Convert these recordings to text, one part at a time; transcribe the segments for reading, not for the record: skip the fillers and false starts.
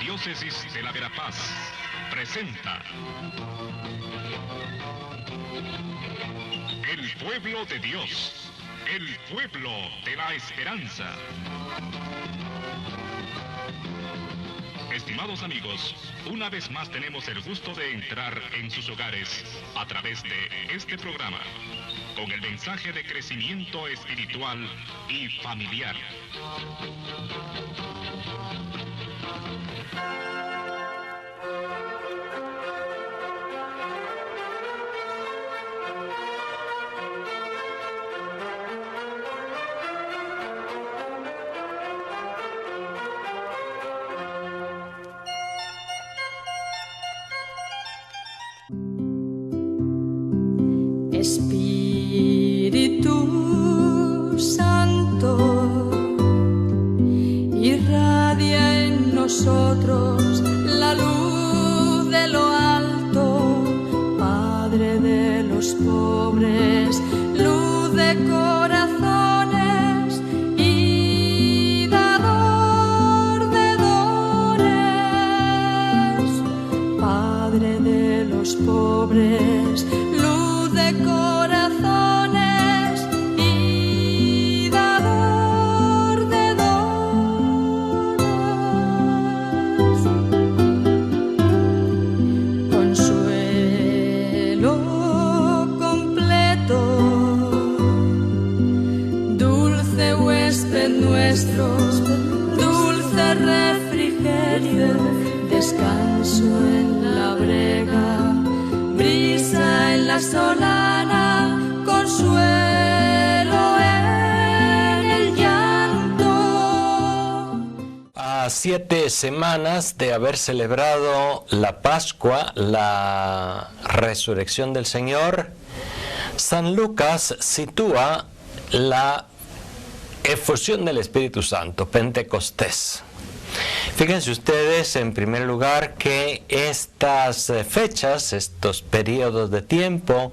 Arquidiócesis de la Verapaz presenta El Pueblo de Dios, el pueblo de la esperanza. Estimados amigos, una vez más tenemos el gusto de entrar en sus hogares a través de este programa, con el mensaje de crecimiento espiritual y familiar. Espíritu Santo, irradia en nosotros la luz de lo alto, Padre de los pobres, luz de corazones y dador de dones, Padre de los pobres, luz de corazones y dador de dones, consuelo completo, dulce huésped nuestro, dulce refrigerio, descanso en la brega, brisa en la solana, consuelo en el llanto. A 7 semanas de haber celebrado la Pascua, la resurrección del Señor, San Lucas sitúa la efusión del Espíritu Santo, Pentecostés. Fíjense ustedes, en primer lugar, que estas fechas, estos periodos de tiempo,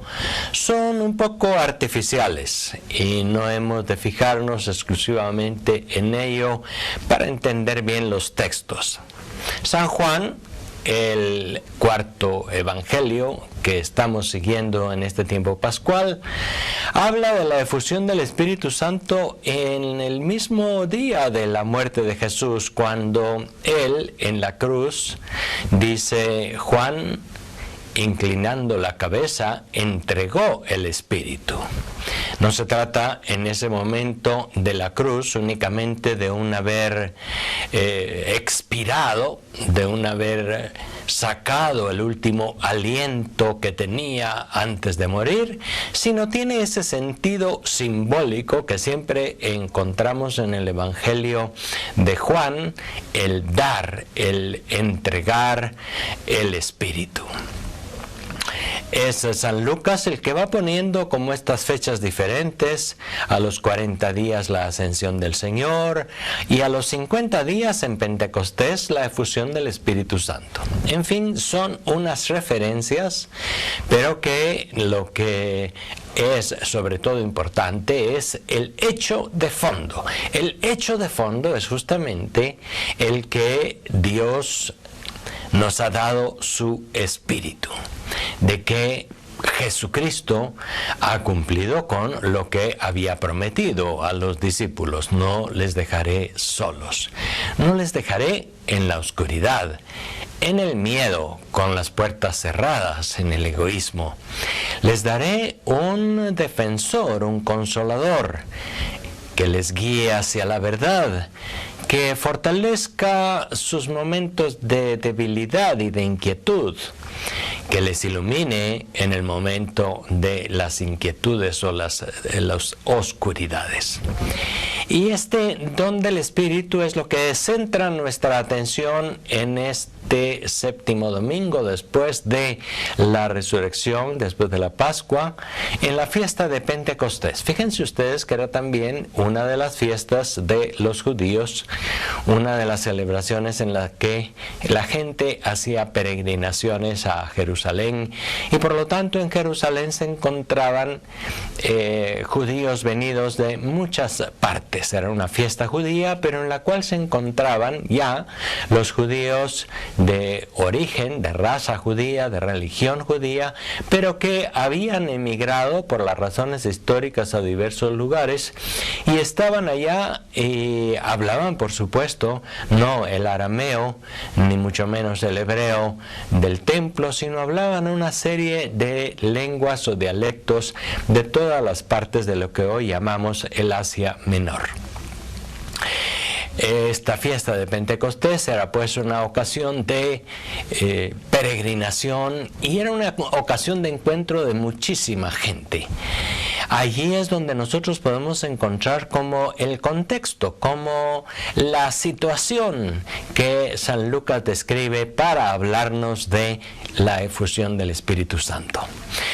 son un poco artificiales y no hemos de fijarnos exclusivamente en ello para entender bien los textos. San Juan, el cuarto evangelio que estamos siguiendo en este tiempo pascual, habla de la efusión del Espíritu Santo en el mismo día de la muerte de Jesús, cuando Él en la cruz, dice Juan, inclinando la cabeza, entregó el Espíritu. No se trata en ese momento de la cruz únicamente de un haber expirado, de un haber sacado el último aliento que tenía antes de morir, sino tiene ese sentido simbólico que siempre encontramos en el Evangelio de Juan, el dar, el entregar el Espíritu. Es San Lucas el que va poniendo como estas fechas diferentes: a los 40 días la ascensión del Señor y a los 50 días en Pentecostés la efusión del Espíritu Santo. En fin, son unas referencias, pero que lo que es sobre todo importante es el hecho de fondo. El hecho de fondo es justamente el que Dios nos ha dado su Espíritu, de que Jesucristo ha cumplido con lo que había prometido a los discípulos: no les dejaré solos, no les dejaré en la oscuridad, en el miedo, con las puertas cerradas, en el egoísmo. Les daré un defensor, un consolador, que les guíe hacia la verdad, que fortalezca sus momentos de debilidad y de inquietud, que les ilumine en el momento de las inquietudes o las oscuridades. Y este don del Espíritu es lo que centra nuestra atención en este séptimo domingo después de la resurrección, después de la Pascua, en la fiesta de Pentecostés. Fíjense ustedes que era también una de las fiestas de los judíos, una de las celebraciones en la que la gente hacía peregrinaciones a Jerusalén, y por lo tanto en Jerusalén se encontraban judíos venidos de muchas partes. Pentecostés. Era una fiesta judía, pero en la cual se encontraban ya los judíos de origen, de raza judía, de religión judía, pero que habían emigrado por las razones históricas a diversos lugares y estaban allá y hablaban, por supuesto, no el arameo, ni mucho menos el hebreo del templo, sino hablaban una serie de lenguas o dialectos de todas las partes de lo que hoy llamamos el Asia Menor. Esta fiesta de Pentecostés era pues una ocasión de peregrinación y era una ocasión de encuentro de muchísima gente. Allí es donde nosotros podemos encontrar como el contexto, como la situación que San Lucas describe para hablarnos de la efusión del Espíritu Santo.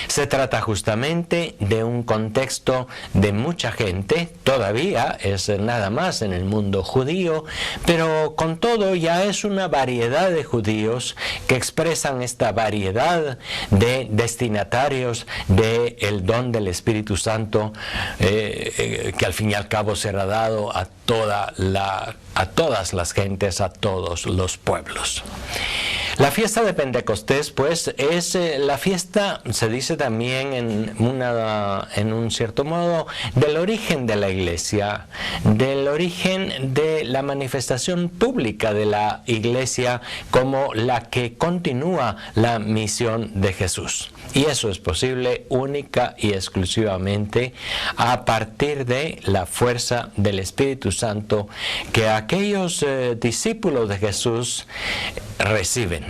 Se trata justamente de un contexto de mucha gente, todavía es nada más en el mundo judío, pero con todo ya es una variedad de judíos que expresan esta variedad de destinatarios del don del Espíritu Santo, que al fin y al cabo será dado a todas las gentes, a todos los pueblos. La fiesta de Pentecostés, pues, es la fiesta, se dice también en un cierto modo, del origen de la Iglesia, del origen de la manifestación pública de la Iglesia como la que continúa la misión de Jesús. Y eso es posible única y exclusivamente a partir de la fuerza del Espíritu Santo que aquellos discípulos de Jesús reciben.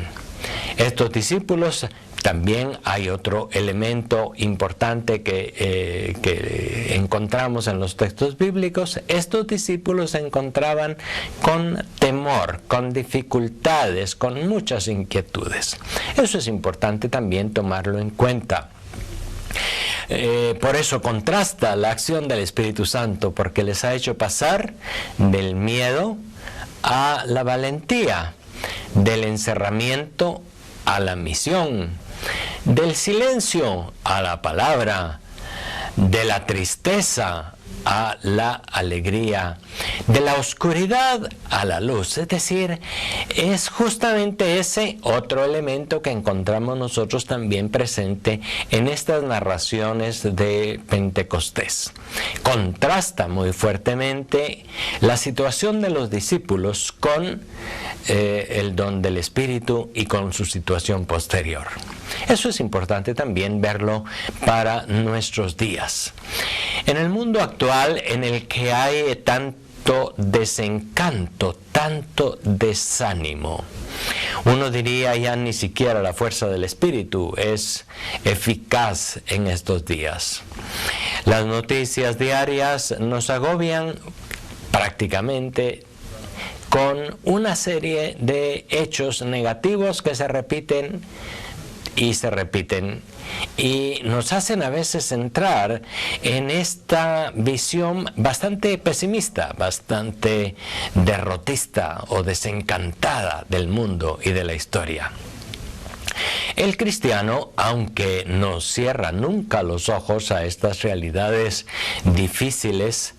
Estos discípulos, también hay otro elemento importante que encontramos en los textos bíblicos. Estos discípulos se encontraban con temor, con dificultades, con muchas inquietudes. Eso es importante también tomarlo en cuenta. Por eso contrasta la acción del Espíritu Santo, porque les ha hecho pasar del miedo a la valentía, del encerramiento a la misión, del silencio a la palabra, de la tristeza a la alegría, de la oscuridad a la luz. Es decir, es justamente ese otro elemento que encontramos nosotros también presente en estas narraciones de Pentecostés. Contrasta muy fuertemente la situación de los discípulos con el don del Espíritu y con su situación posterior. Eso es importante también verlo para nuestros días. En el mundo actual, en el que hay tanto desencanto, tanto desánimo, uno diría ya ni siquiera la fuerza del Espíritu es eficaz en estos días. Las noticias diarias nos agobian prácticamente con una serie de hechos negativos que se repiten y nos hacen a veces entrar en esta visión bastante pesimista, bastante derrotista o desencantada del mundo y de la historia. El cristiano, aunque no cierra nunca los ojos a estas realidades difíciles,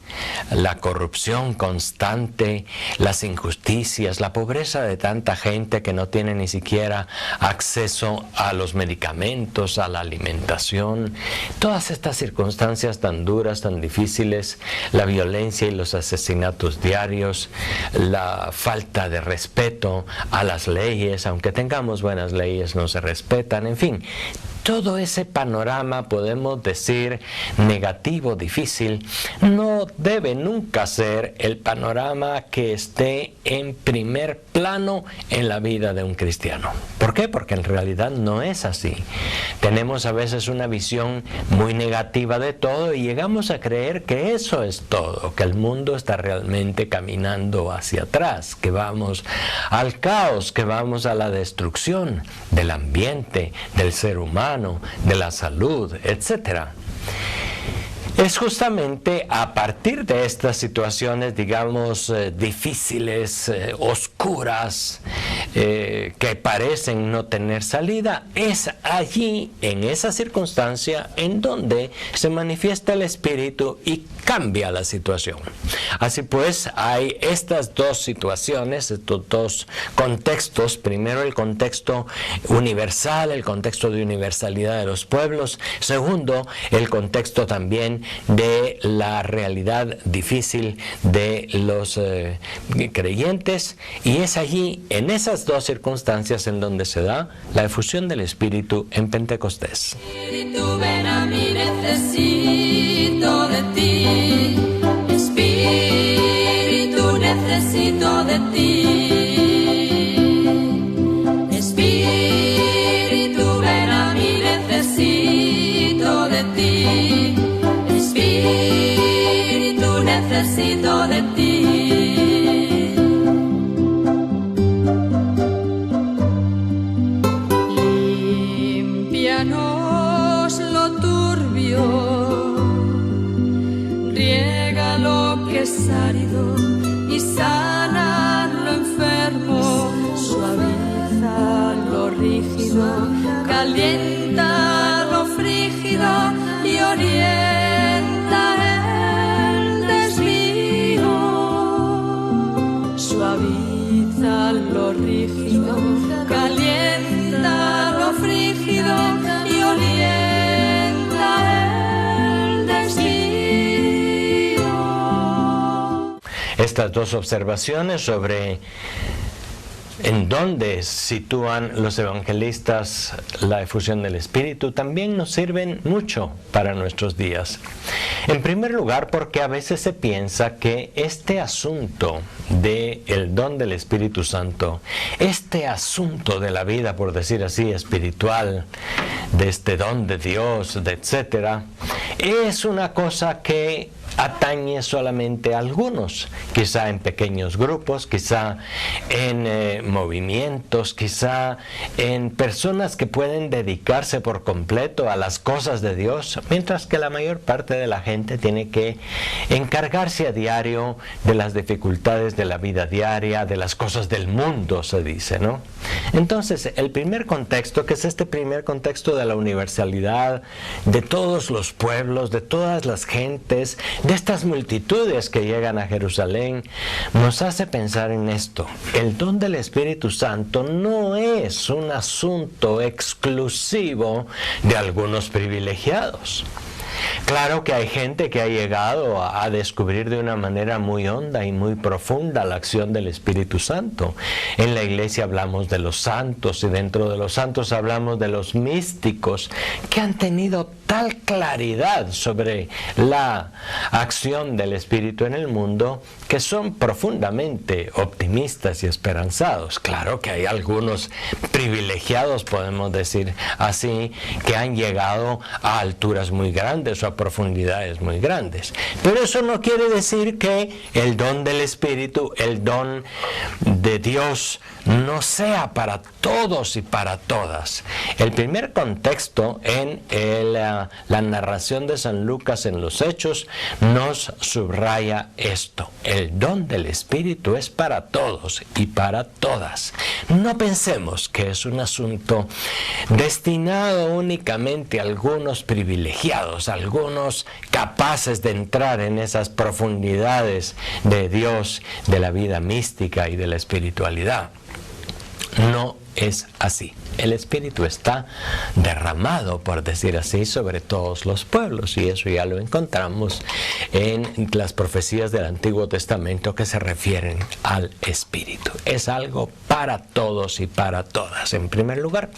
la corrupción constante, las injusticias, la pobreza de tanta gente que no tiene ni siquiera acceso a los medicamentos, a la alimentación, todas estas circunstancias tan duras, tan difíciles, la violencia y los asesinatos diarios, la falta de respeto a las leyes, aunque tengamos buenas leyes no se respetan, en fin. Todo ese panorama, podemos decir, negativo, difícil, no debe nunca ser el panorama que esté en primer plano en la vida de un cristiano. ¿Por qué? Porque en realidad no es así. Tenemos a veces una visión muy negativa de todo y llegamos a creer que eso es todo, que el mundo está realmente caminando hacia atrás, que vamos al caos, que vamos a la destrucción del ambiente, del ser humano, de la salud, etc. Es justamente a partir de estas situaciones, digamos, difíciles, oscuras, que parecen no tener salida, es allí, en esa circunstancia, en donde se manifiesta el Espíritu y cambia la situación. Así pues, hay estas dos situaciones, estos dos contextos. Primero, el contexto universal, el contexto de universalidad de los pueblos. Segundo, el contexto también de la realidad difícil de los creyentes. Y es allí, en esas dos circunstancias, en donde se da la efusión del Espíritu en Pentecostés. Espíritu, ven a mí, necesito de ti. Espíritu, necesito de ti. Espíritu, ven a mí, necesito de ti. Espíritu, necesito de ti. Límpianos lo turbio, riega lo que es árido y sana lo enfermo, suaviza lo rígido, calienta lo frígido y orienta el desvío. Suaviza lo rígido, calienta lo frígido y orienta el desvío. Estas dos observaciones sobre en dónde sitúan los evangelistas la efusión del Espíritu también nos sirven mucho para nuestros días. En primer lugar, porque a veces se piensa que este asunto del don del Espíritu Santo, este asunto de la vida, por decir así, espiritual, de este don de Dios, etcétera, es una cosa que atañe solamente a algunos, quizá en pequeños grupos, quizá en movimientos, quizá en personas que pueden dedicarse por completo a las cosas de Dios, mientras que la mayor parte de la gente tiene que encargarse a diario de las dificultades de la vida diaria, de las cosas del mundo, se dice, ¿no? Entonces, el primer contexto, que es este primer contexto de la universalidad, de todos los pueblos, de todas las gentes, de estas multitudes que llegan a Jerusalén, nos hace pensar en esto. El don del Espíritu Santo no es un asunto exclusivo de algunos privilegiados. Claro que hay gente que ha llegado a descubrir de una manera muy honda y muy profunda la acción del Espíritu Santo. En la iglesia hablamos de los santos y dentro de los santos hablamos de los místicos que han tenido tal claridad sobre la acción del Espíritu en el mundo que son profundamente optimistas y esperanzados. Claro que hay algunos privilegiados, podemos decir así, que han llegado a alturas muy grandes o a profundidades muy grandes. Pero eso no quiere decir que el don del Espíritu, el don de Dios, no sea para todos y para todas. El primer contexto en la narración de San Lucas en los Hechos nos subraya esto. El don del Espíritu es para todos y para todas. No pensemos que es un asunto destinado únicamente a algunos privilegiados, a algunos capaces de entrar en esas profundidades de Dios, de la vida mística y de la espiritualidad. No es así. El Espíritu está derramado, por decir así, sobre todos los pueblos, y eso ya lo encontramos en las profecías del Antiguo Testamento que se refieren al Espíritu. Es algo para todos y para todas, en primer lugar.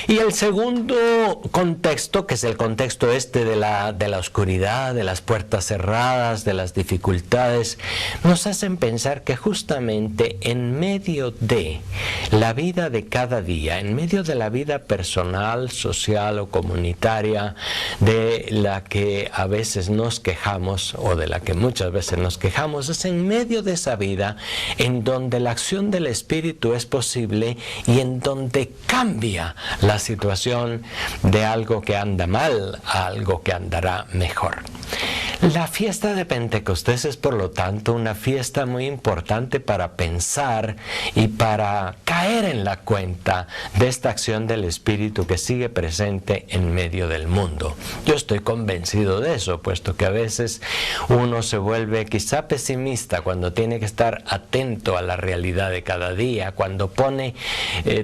Y el segundo contexto, que es el contexto de la oscuridad, de las puertas cerradas, de las dificultades, nos hacen pensar que justamente en medio de la vida de cada día, en medio de la vida personal, social o comunitaria, de la que a veces nos quejamos, o de la que muchas veces nos quejamos, es en medio de esa vida en donde la acción del Espíritu es posible y en donde cambia la situación de algo que anda mal a algo que andará mejor. La fiesta de Pentecostés es, por lo tanto, una fiesta muy importante para pensar y para caer en la cuenta de esta acción del Espíritu que sigue presente en medio del mundo. Yo estoy convencido de eso, puesto que a veces uno se vuelve quizá pesimista cuando tiene que estar atento a la realidad de cada día, cuando pone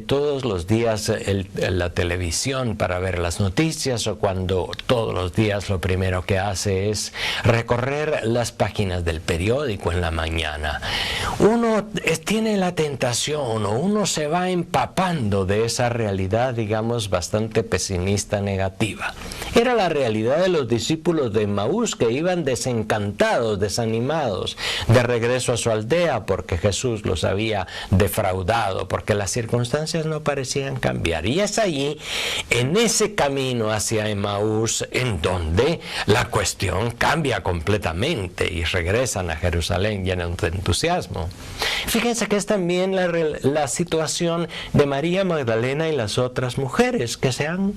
todos los días la televisión para ver las noticias, o cuando todos los días lo primero que hace es recorrer las páginas del periódico en la mañana. Uno tiene la tentación, o uno se va empapando de esa realidad, digamos, bastante pesimista, negativa. Era la realidad de los discípulos de Emaús, que iban desencantados, desanimados, de regreso a su aldea, porque Jesús los había defraudado, porque las circunstancias no parecían cambiar. Y es allí, en ese camino hacia Emaús, en donde la cuestión cambia completamente y regresan a Jerusalén llenos de entusiasmo. Fíjense que es también la situación de María Magdalena y las otras mujeres que se han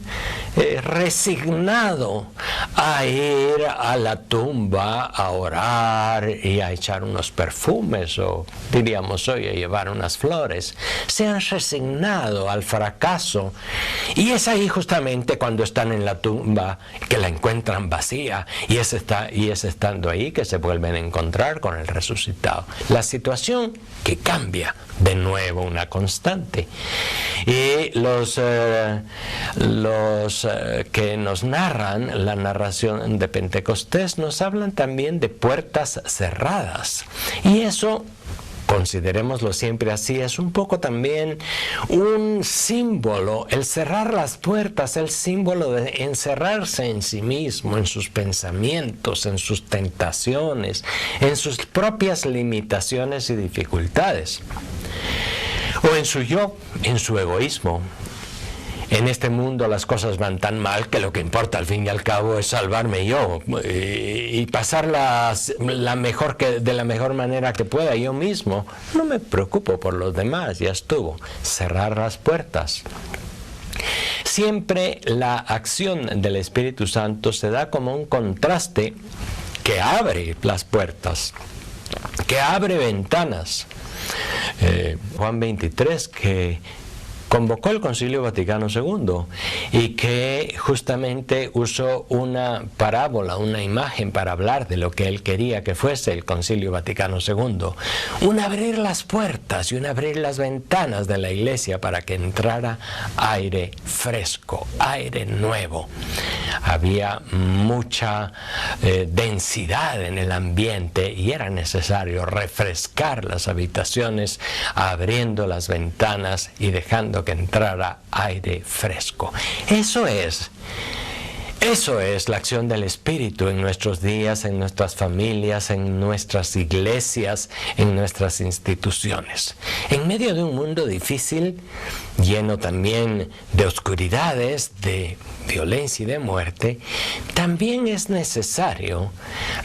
resignado a ir a la tumba a orar y a echar unos perfumes, o diríamos hoy, a llevar unas flores. Se han resignado al fracaso, y es ahí justamente cuando están en la tumba que la encuentran vacía, y es estando ahí que se vuelven a encontrar con el resucitado. La situación que cambia de nuevo, una constante. Y los que nos narran la narración de Pentecostés nos hablan también de puertas cerradas. Y eso, considerémoslo siempre así, es un poco también un símbolo. El cerrar las puertas, el símbolo de encerrarse en sí mismo, en sus pensamientos, en sus tentaciones, en sus propias limitaciones y dificultades, o en su yo, en su egoísmo. En este mundo las cosas van tan mal que lo que importa al fin y al cabo es salvarme yo y pasarla de la mejor manera que pueda yo mismo. No me preocupo por los demás, ya estuvo. Cerrar las puertas. Siempre la acción del Espíritu Santo se da como un contraste que abre las puertas, que abre ventanas. Juan 23, que convocó el Concilio Vaticano II y que justamente usó una parábola, una imagen para hablar de lo que él quería que fuese el Concilio Vaticano II. Un abrir las puertas y un abrir las ventanas de la iglesia para que entrara aire fresco, aire nuevo. Había mucha densidad en el ambiente y era necesario refrescar las habitaciones abriendo las ventanas y dejando que entrara aire fresco. Eso es la acción del Espíritu en nuestros días, en nuestras familias, en nuestras iglesias, en nuestras instituciones. En medio de un mundo difícil, lleno también de oscuridades, de violencia y de muerte, también es necesario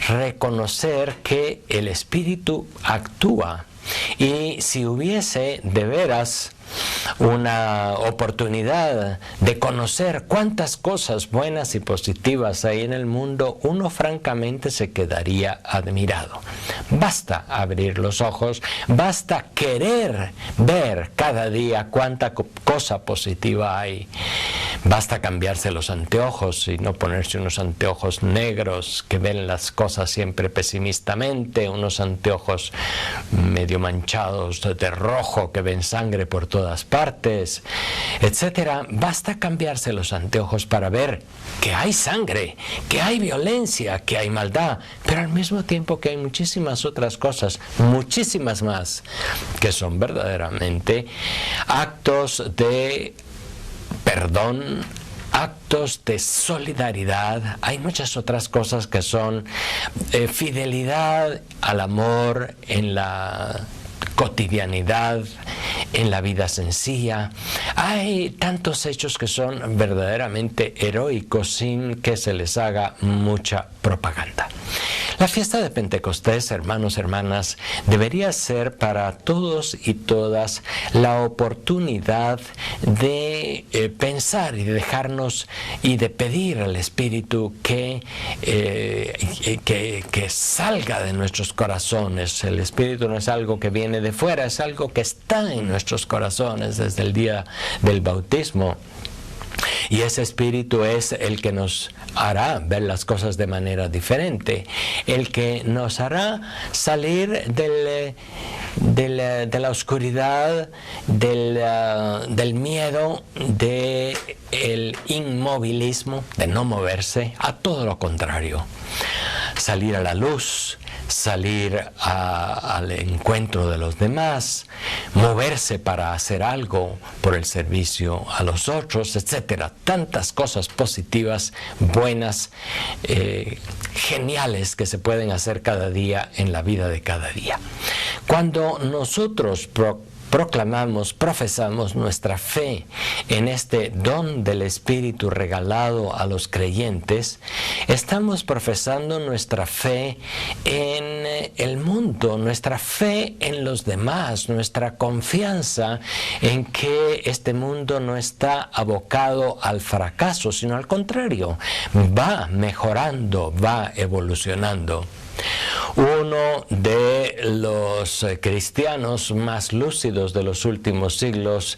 reconocer que el Espíritu actúa. Y si hubiese de veras una oportunidad de conocer cuántas cosas buenas y positivas hay en el mundo, uno francamente se quedaría admirado. Basta abrir los ojos, basta querer ver cada día cuánta cosa positiva hay. Basta cambiarse los anteojos y no ponerse unos anteojos negros que ven las cosas siempre pesimistamente, unos anteojos medio manchados de rojo que ven sangre por todas partes, etcétera. Basta cambiarse los anteojos para ver que hay sangre, que hay violencia, que hay maldad, pero al mismo tiempo que hay muchísimas otras cosas, muchísimas más, que son verdaderamente actos de perdón, actos de solidaridad. Hay muchas otras cosas que son fidelidad al amor en la cotidianidad, en la vida sencilla. Hay tantos hechos que son verdaderamente heroicos sin que se les haga mucha propaganda. La fiesta de Pentecostés, hermanos, hermanas, debería ser para todos y todas la oportunidad de pensar y de dejarnos y de pedir al Espíritu que salga de nuestros corazones. El Espíritu no es algo que viene de fuera, es algo que está en nuestros corazones desde el día del bautismo. Y ese Espíritu es el que nos hará ver las cosas de manera diferente, el que nos hará salir de la oscuridad, del miedo, del inmovilismo, de no moverse, a todo lo contrario. Salir a la luz, salir al encuentro de los demás, moverse para hacer algo por el servicio a los otros, etcétera. Tantas cosas positivas, buenas, geniales que se pueden hacer cada día en la vida de cada día. Cuando nosotros profesamos nuestra fe en este don del Espíritu regalado a los creyentes, estamos profesando nuestra fe en el mundo, nuestra fe en los demás, nuestra confianza en que este mundo no está abocado al fracaso, sino al contrario, va mejorando, va evolucionando. Uno de los cristianos más lúcidos de los últimos siglos,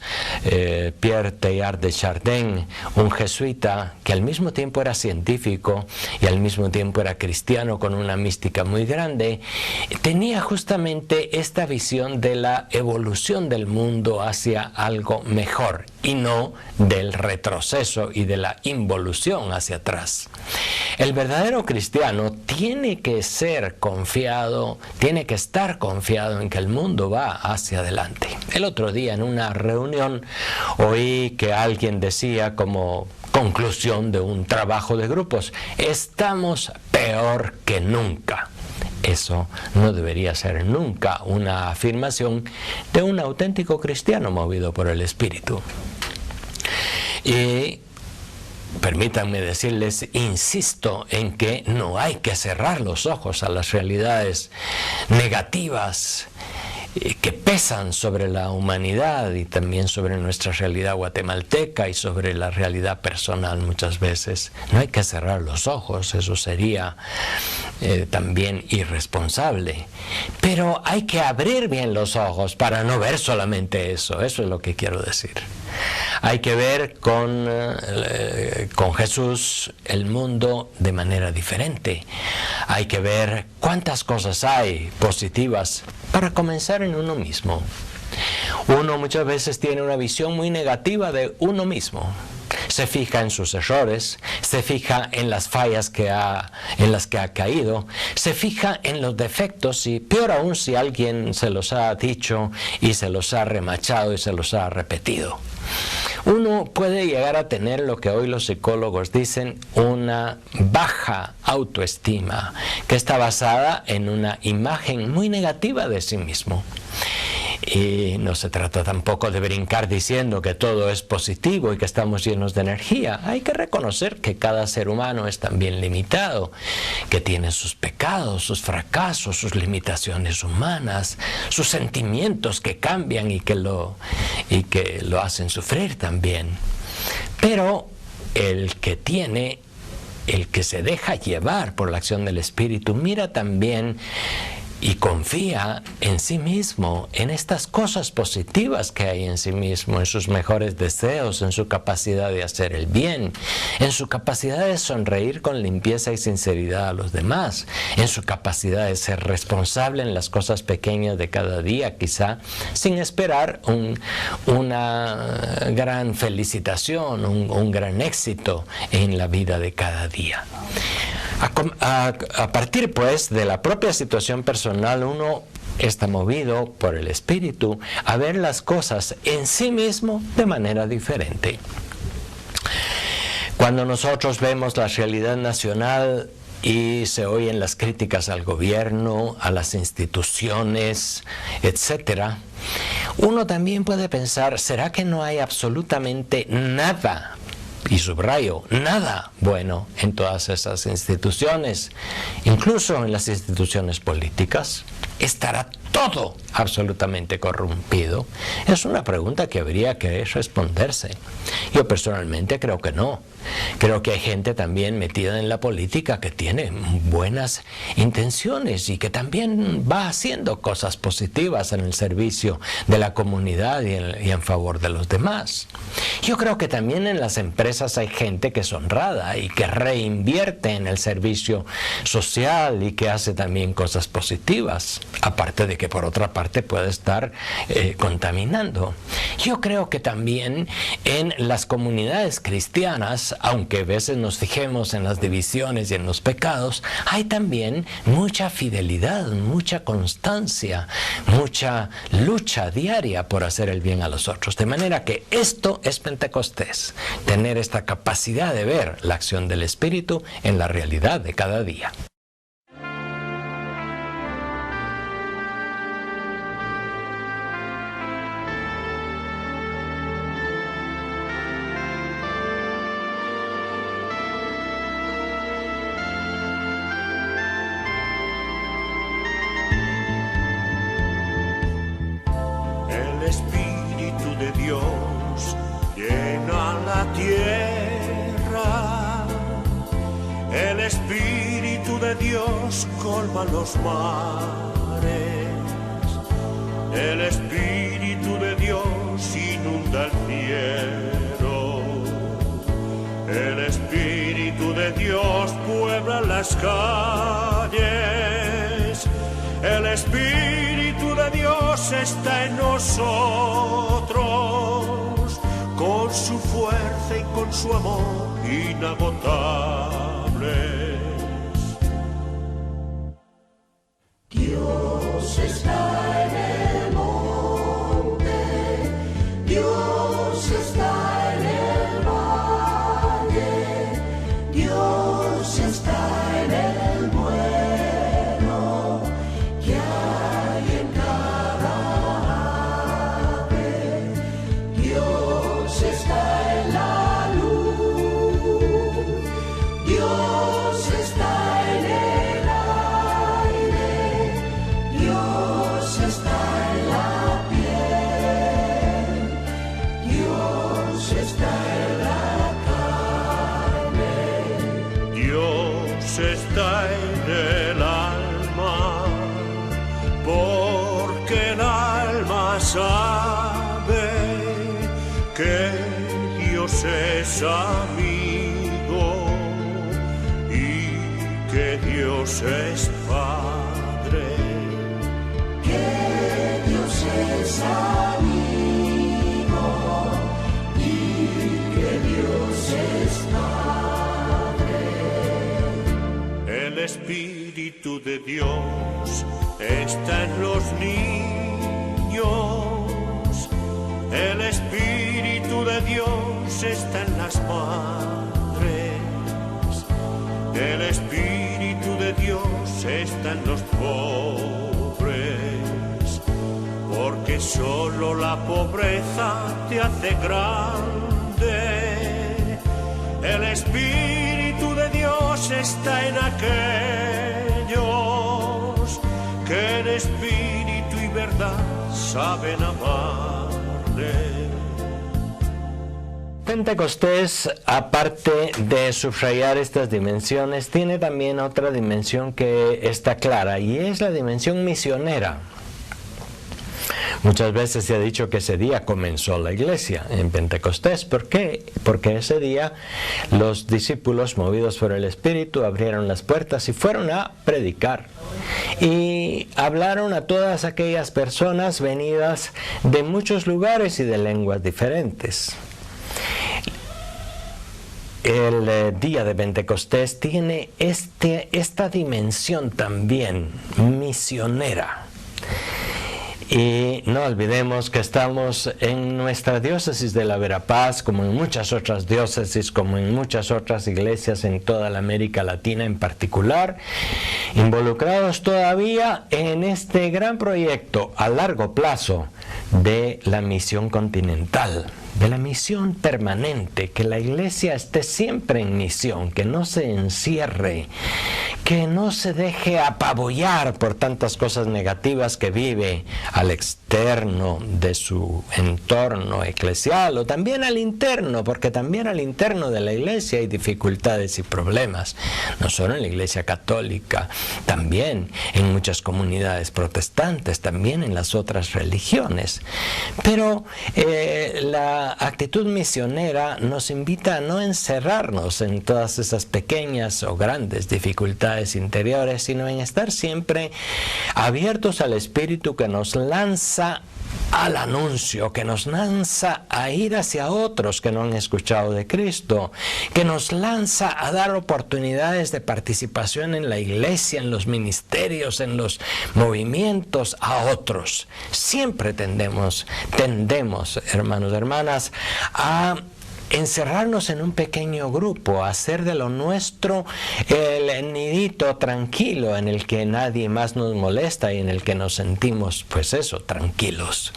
Pierre Teilhard de Chardin, un jesuita que al mismo tiempo era científico y al mismo tiempo era cristiano con una mística muy grande, tenía justamente esta visión de la evolución del mundo hacia algo mejor y no del retroceso y de la involución hacia atrás. El verdadero cristiano tiene que ser confiado, tiene que estar confiado en que el mundo va hacia adelante. El otro día en una reunión oí que alguien decía como conclusión de un trabajo de grupos: estamos peor que nunca. Eso no debería ser nunca una afirmación de un auténtico cristiano movido por el Espíritu. Y permítanme decirles, insisto en que no hay que cerrar los ojos a las realidades negativas que pesan sobre la humanidad y también sobre nuestra realidad guatemalteca y sobre la realidad personal muchas veces. No hay que cerrar los ojos, eso sería también irresponsable. Pero hay que abrir bien los ojos para no ver solamente eso es lo que quiero decir. Hay que ver con Jesús el mundo de manera diferente. Hay que ver cuántas cosas hay positivas para comenzar en uno mismo. Uno muchas veces tiene una visión muy negativa de uno mismo. Se fija en sus errores, se fija en las fallas en las que ha caído, se fija en los defectos y peor aún si alguien se los ha dicho y se los ha remachado y se los ha repetido. Uno puede llegar a tener lo que hoy los psicólogos dicen una baja autoestima, que está basada en una imagen muy negativa de sí mismo. Y no se trata tampoco de brincar diciendo que todo es positivo y que estamos llenos de energía. Hay que reconocer que cada ser humano es también limitado, que tiene sus pecados, sus fracasos, sus limitaciones humanas, sus sentimientos que cambian y que lo hacen sufrir también. Pero el que se deja llevar por la acción del Espíritu, mira también y confía en sí mismo, en estas cosas positivas que hay en sí mismo, en sus mejores deseos, en su capacidad de hacer el bien, en su capacidad de sonreír con limpieza y sinceridad a los demás, en su capacidad de ser responsable en las cosas pequeñas de cada día, quizá sin esperar una gran felicitación, un gran éxito en la vida de cada día. A partir pues de la propia situación personal, uno está movido por el Espíritu a ver las cosas en sí mismo de manera diferente. Cuando nosotros vemos la realidad nacional y se oyen las críticas al gobierno, a las instituciones, etcétera, uno también puede pensar, ¿será que no hay absolutamente nada? Y subrayo, nada bueno en todas esas instituciones, incluso en las instituciones políticas. ¿Estará todo absolutamente corrompido? Es una pregunta que habría que responderse. Yo personalmente creo que no. Creo que hay gente también metida en la política que tiene buenas intenciones y que también va haciendo cosas positivas en el servicio de la comunidad y en favor de los demás. Yo creo que también en las empresas hay gente que es honrada y que reinvierte en el servicio social y que hace también cosas positivas, aparte de que por otra parte puede estar contaminando. Yo creo que también en las comunidades cristianas, aunque a veces nos fijemos en las divisiones y en los pecados, hay también mucha fidelidad, mucha constancia, mucha lucha diaria por hacer el bien a los otros. De manera que esto es Pentecostés, tener esta capacidad de ver la acción del Espíritu en la realidad de cada día. El Espíritu de Dios llena la tierra, el Espíritu de Dios colma los mares, el Espíritu de Dios inunda el cielo, el Espíritu de Dios puebla las calles, el Espíritu de Dios está en nosotros, con su fuerza y con su amor inagotables. Dios está en el monte, Dios está en el valle, Dios está en el vuelo que hay en cada ave, Dios está en la luz, Dios está en el aire, Dios está en la piel, Dios está en la carne, Dios está en el alma, porque el alma sabe que Dios es amigo y que Dios es Padre. Que Dios es amigo y que Dios es Padre. El Espíritu de Dios está en los niños, el Espíritu de Dios está en las madres, el Espíritu de Dios está en los pobres, porque solo la pobreza te hace grande. El Espíritu de Dios está en aquellos que en espíritu y verdad saben amarle. Pentecostés, aparte de subrayar estas dimensiones, tiene también otra dimensión que está clara, y es la dimensión misionera. Muchas veces se ha dicho que ese día comenzó la iglesia en Pentecostés. ¿Por qué? Porque ese día los discípulos, movidos por el Espíritu, abrieron las puertas y fueron a predicar. Y hablaron a todas aquellas personas venidas de muchos lugares y de lenguas diferentes. El día de Pentecostés tiene esta dimensión también misionera. Y no olvidemos que estamos en nuestra diócesis de la Verapaz, como en muchas otras diócesis, como en muchas otras iglesias en toda la América Latina en particular, involucrados todavía en este gran proyecto a largo plazo de la misión continental, de la misión permanente, que la iglesia esté siempre en misión, que no se encierre, que no se deje apabullar por tantas cosas negativas que vive al externo de su entorno eclesial, o también al interno, porque también al interno de la iglesia hay dificultades y problemas, no solo en la iglesia católica, también en muchas comunidades protestantes, también en las otras religiones. Pero la actitud misionera nos invita a no encerrarnos en todas esas pequeñas o grandes dificultades interiores, sino en estar siempre abiertos al Espíritu que nos lanza al anuncio, que nos lanza a ir hacia otros que no han escuchado de Cristo, que nos lanza a dar oportunidades de participación en la iglesia, en los ministerios, en los movimientos a otros. Siempre tendemos, hermanos y hermanas, a encerrarnos en un pequeño grupo, hacer de lo nuestro el nidito tranquilo en el que nadie más nos molesta y en el que nos sentimos, pues eso, tranquilos.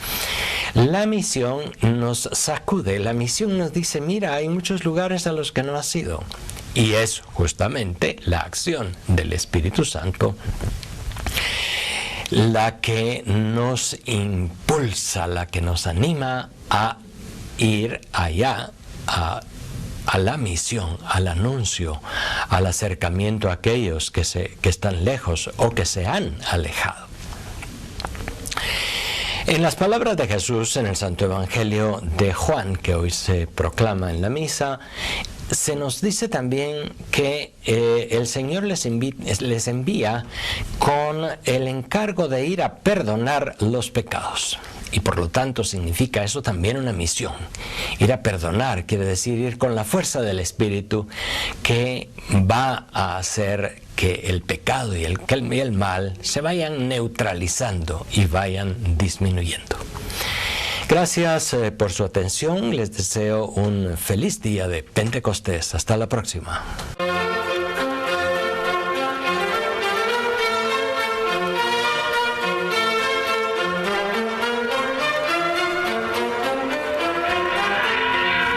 La misión nos sacude, la misión nos dice, mira, hay muchos lugares a los que no has ido. Y es justamente la acción del Espíritu Santo la que nos impulsa, la que nos anima a ir allá, a la misión, al anuncio, al acercamiento a aquellos que están lejos o que se han alejado. En las palabras de Jesús en el Santo Evangelio de Juan, que hoy se proclama en la misa, se nos dice también que el Señor les envía con el encargo de ir a perdonar los pecados. Y por lo tanto significa eso también una misión. Ir a perdonar quiere decir ir con la fuerza del Espíritu que va a hacer que el pecado y el mal se vayan neutralizando y vayan disminuyendo. Gracias por su atención. Les deseo un feliz día de Pentecostés. Hasta la próxima.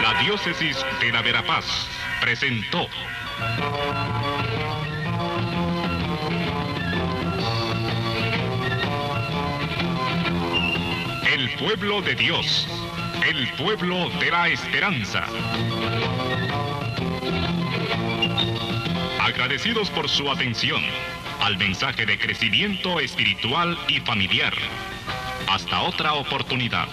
La Diócesis de la Verapaz presentó El pueblo de Dios, el pueblo de la esperanza. Agradecidos por su atención al mensaje de crecimiento espiritual y familiar. Hasta otra oportunidad.